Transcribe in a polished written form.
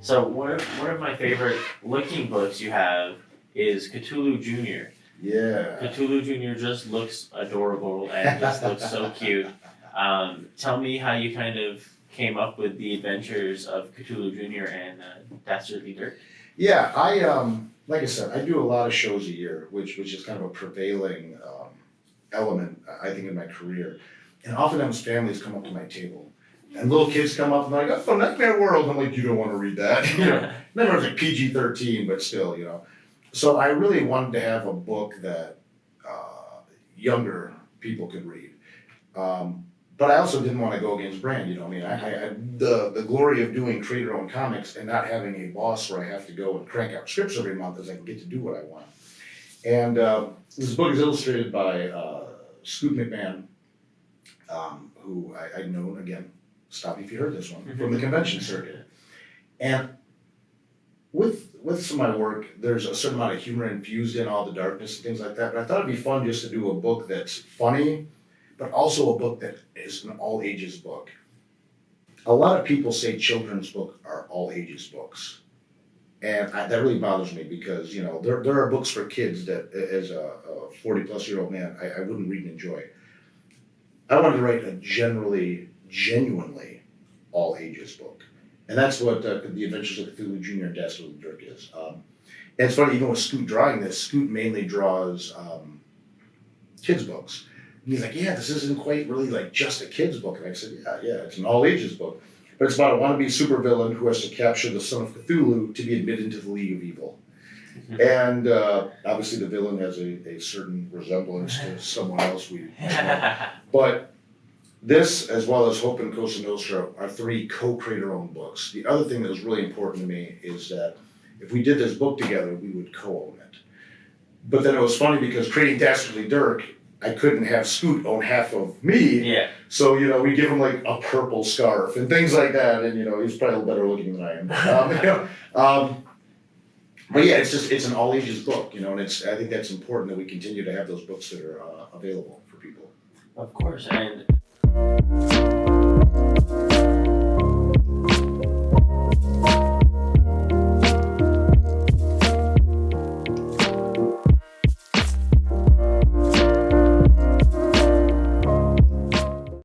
So one of my favorite looking books you have is Cthulhu Jr. Yeah. Cthulhu Jr. just looks adorable and just looks so cute. Tell me how you kind of came up with the adventures of Cthulhu Jr. and Dastardly Dirk. Yeah, like I said, I do a lot of shows a year, which is kind of a prevailing element, I think, in my career. And oftentimes families come up to my table, and little kids come up and like, "Oh, Nightmare World." I'm like, "You don't want to read that." Nightmare was like PG-13, but still, So I really wanted to have a book that younger people could read. But I also didn't want to go against brand, I mean, the glory of doing creator-owned comics and not having a boss where I have to go and crank out scripts every month is I can get to do what I want. And this book is illustrated by Scoot McMahon, who I'd known, again, stop me if you heard this one, from the convention circuit. And with some of my work, there's a certain amount of humor infused in all the darkness and things like that, but I thought it'd be fun just to do a book that's funny, but also a book that is an all ages book. A lot of people say children's books are all ages books. And that really bothers me because, there are books for kids that, as a 40-plus-year-old man, I wouldn't read and enjoy. I wanted to write a genuinely all ages book. And that's what The Adventures of Cthulhu Jr. and Dastardly Dirk is. And it's funny, even with Scoot drawing this, Scoot mainly draws kids' books. And he's like, "Yeah, this isn't quite really like just a kid's book." And I said, yeah, it's an all ages book. But it's about a wannabe supervillain who has to capture the son of Cthulhu to be admitted into the League of Evil. And obviously the villain has a certain resemblance to someone else we know. But this, as well as Hope and Cosa Nostra, are three co-creator-owned books. The other thing that was really important to me is that if we did this book together, we would co-own it. But then it was funny because creating Dastardly Dirk, I couldn't have Scoot own half of me. Yeah. So, we give him like a purple scarf and things like that. And, he's probably a little better looking than I am. But yeah, it's an all ages book, and I think that's important that we continue to have those books that are available for people. Of course, and